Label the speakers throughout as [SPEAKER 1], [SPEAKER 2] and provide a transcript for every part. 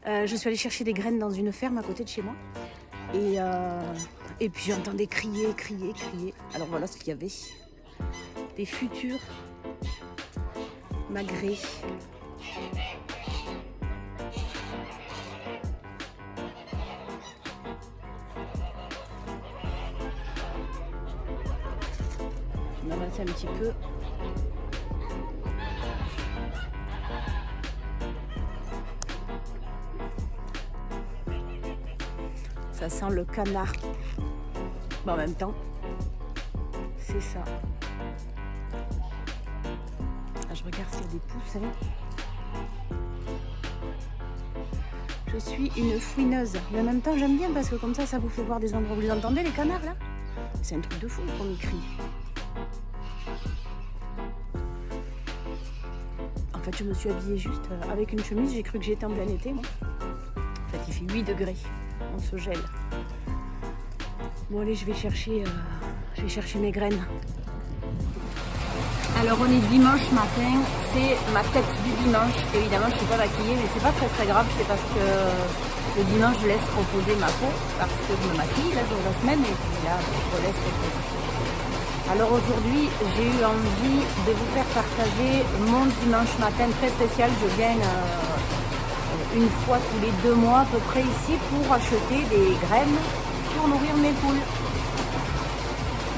[SPEAKER 1] Je suis allée chercher des graines dans une ferme à côté de chez moi. Et puis j'entendais crier. Alors voilà ce qu'il y avait. Des futurs magrets. On avance un petit peu. Ça sent le canard. Mais en même temps, c'est ça. Ah, je regarde s'il y a des pousses. Je suis une fouineuse. Mais en même temps, j'aime bien parce que comme ça vous fait voir des endroits où vous les entendez, les canards, là. C'est un truc de fou qu'on y crie. En fait, je me suis habillée juste avec une chemise. J'ai cru que j'étais en plein été, moi. En fait, il fait 8 degrés. On se gèle. Bon, allez, je vais chercher mes graines. Alors, on est dimanche matin. C'est ma tête du dimanche. Évidemment, je ne suis pas maquillée, mais c'est pas très grave. C'est parce que le dimanche, je laisse reposer ma peau. Parce que je me maquille là, jour de la semaine. Et puis là, je laisse reposer. Alors aujourd'hui, j'ai eu envie de vous faire partager mon dimanche matin très spécial. Je viens une fois tous les 2 mois à peu près ici pour acheter des graines pour nourrir mes poules.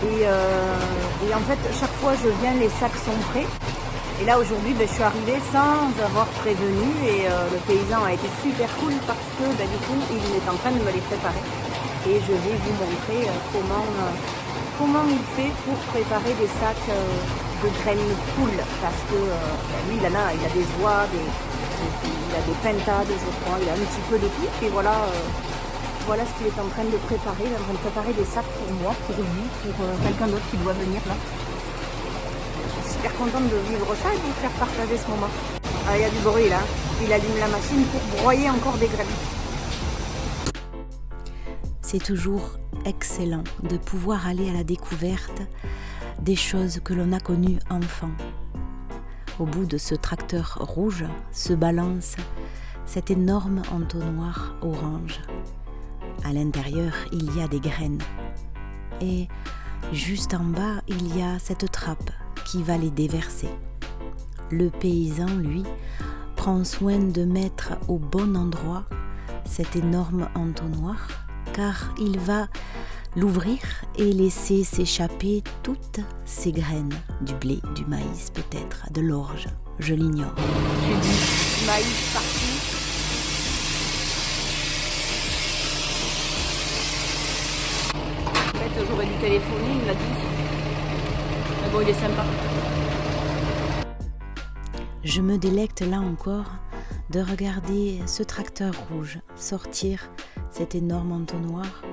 [SPEAKER 1] Et en fait, chaque fois je viens, les sacs sont prêts. Et là aujourd'hui, je suis arrivée sans avoir prévenu et le paysan a été super cool parce que du coup, il est en train de me les préparer. Et je vais vous montrer comment il fait pour préparer des sacs de graines de poule. Parce que lui, il a des oies, il a des pentades, je crois, il a un petit peu de tout. Et voilà ce qu'il est en train de préparer. Il est en train de préparer des sacs pour moi, pour lui, pour quelqu'un d'autre qui doit venir là. Je suis super contente de vivre ça et de vous faire partager ce moment. Ah, il y a du bruit là. Il allume la machine pour broyer encore des graines.
[SPEAKER 2] C'est toujours excellent de pouvoir aller à la découverte des choses que l'on a connues enfant. Au bout de ce tracteur rouge se balance cet énorme entonnoir orange. À l'intérieur, il y a des graines. Et juste en bas, il y a cette trappe qui va les déverser. Le paysan, lui, prend soin de mettre au bon endroit cet énorme entonnoir, car il va l'ouvrir et laisser s'échapper toutes ces graines, du blé, du maïs peut-être, de l'orge, je l'ignore.
[SPEAKER 1] J'ai du maïs partout. En fait, j'aurais dû téléphoner, il me l'a dit. Mais bon, il est sympa.
[SPEAKER 2] Je me délecte là encore de regarder ce tracteur rouge sortir cet énorme entonnoir,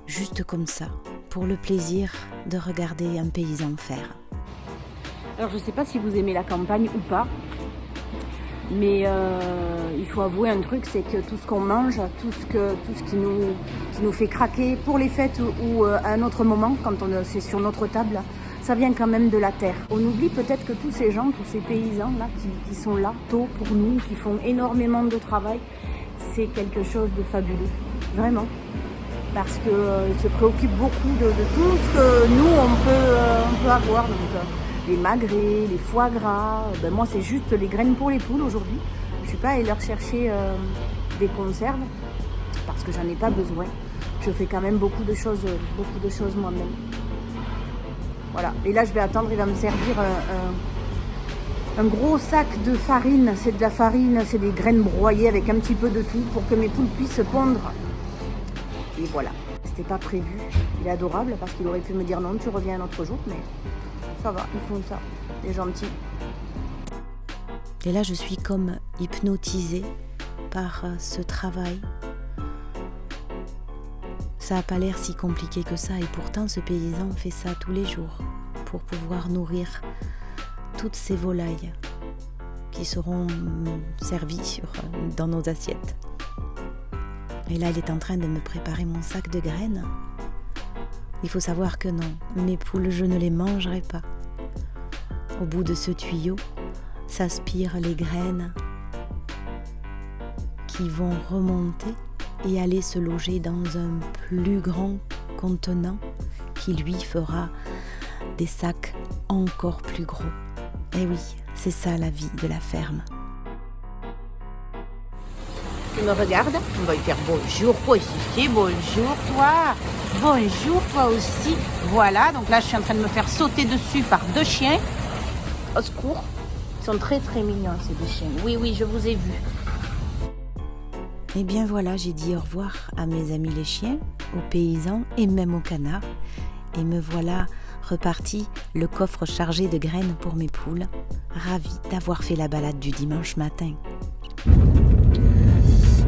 [SPEAKER 2] juste comme ça, pour le plaisir de regarder un paysan faire.
[SPEAKER 1] Alors je ne sais pas si vous aimez la campagne ou pas, mais il faut avouer un truc, c'est que tout ce qu'on mange, tout ce qui nous fait craquer pour les fêtes ou à un autre moment, quand c'est sur notre table, ça vient quand même de la terre. On oublie peut-être que tous ces gens, tous ces paysans là qui sont là tôt pour nous, qui font énormément de travail, c'est quelque chose de fabuleux, vraiment. Parce qu'ils se préoccupent beaucoup de tout ce que nous on peut avoir. Donc, les magrets, les foie gras, moi c'est juste les graines pour les poules aujourd'hui. Je ne suis pas allée leur chercher des conserves parce que j'en ai pas besoin. Je fais quand même beaucoup de choses moi-même. Voilà, et là je vais attendre, il va me servir un gros sac de farine. C'est de la farine, c'est des graines broyées avec un petit peu de tout pour que mes poules puissent pondre. Et voilà, c'était pas prévu. Il est adorable parce qu'il aurait pu me dire non, tu reviens un autre jour, mais ça va, ils font ça, il est gentil.
[SPEAKER 2] Et là, je suis comme hypnotisée par ce travail. Ça n'a pas l'air si compliqué que ça, et pourtant ce paysan fait ça tous les jours pour pouvoir nourrir toutes ces volailles qui seront servies dans nos assiettes. Et là, il est en train de me préparer mon sac de graines. Il faut savoir que non, mes poules, je ne les mangerai pas. Au bout de ce tuyau s'aspirent les graines qui vont remonter et aller se loger dans un plus grand contenant qui lui fera des sacs encore plus gros. Et oui, c'est ça la vie de la ferme.
[SPEAKER 3] Tu me regardes? On va lui faire bonjour, toi aussi, bonjour toi, bonjour toi aussi. Voilà, donc là je suis en train de me faire sauter dessus par 2 chiens. Au secours, ils sont très très mignons ces 2 chiens. Oui, oui, je vous ai vu.
[SPEAKER 2] Et bien voilà, j'ai dit au revoir à mes amis les chiens, aux paysans et même aux canards. Et me voilà reparti, le coffre chargé de graines pour mes poules, ravie d'avoir fait la balade du dimanche matin.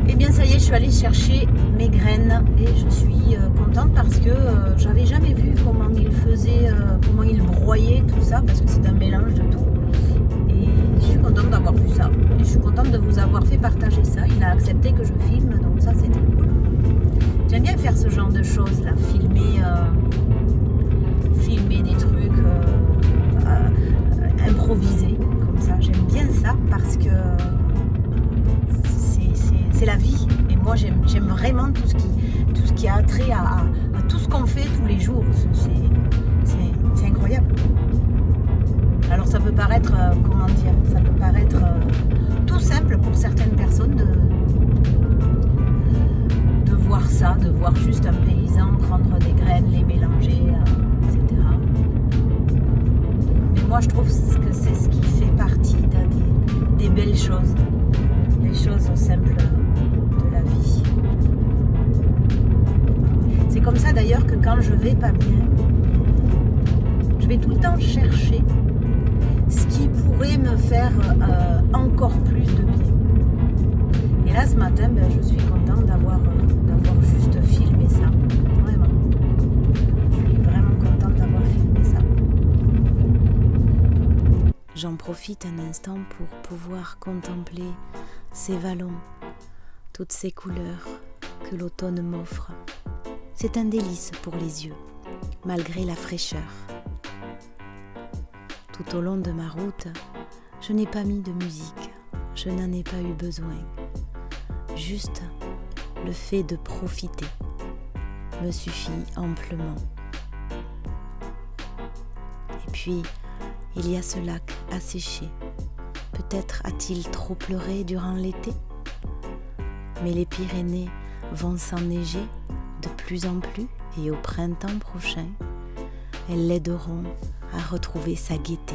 [SPEAKER 1] Eh bien ça y est, je suis allée chercher mes graines et je suis contente parce que j'avais jamais vu comment ils faisaient, comment ils broyaient tout ça, parce que c'est un mélange de tout. Et je suis contente d'avoir vu ça. Et je suis contente de vous avoir fait partager ça. Il a accepté que je filme, donc ça c'était cool. J'aime bien faire ce genre de choses là, filmer des trucs improvisés comme ça. J'aime bien ça parce que c'est la vie. Et moi j'aime vraiment tout ce qui a trait à tout ce qu'on fait tous les jours. C'est incroyable. Alors ça peut paraître, tout simple pour certaines personnes de voir ça, de voir juste un paysan prendre des graines, les mélanger, etc. Mais moi je trouve que c'est ce qui fait partie des belles choses, des choses simples de la vie. C'est comme ça d'ailleurs que quand je vais pas bien, je vais tout le temps chercher ce qui pourrait me faire encore plus de bien. Et là ce matin, je suis contente d'avoir juste filmé ça. Vraiment. Je suis vraiment contente d'avoir filmé ça.
[SPEAKER 2] J'en profite un instant pour pouvoir contempler ces vallons, toutes ces couleurs que l'automne m'offre. C'est un délice pour les yeux, malgré la fraîcheur. Tout au long de ma route, je n'ai pas mis de musique, je n'en ai pas eu besoin. Juste le fait de profiter me suffit amplement. Et puis, il y a ce lac asséché. Peut-être a-t-il trop pleuré durant l'été, mais les Pyrénées vont s'enneiger de plus en plus et au printemps prochain, elles l'aideront à retrouver sa gaieté.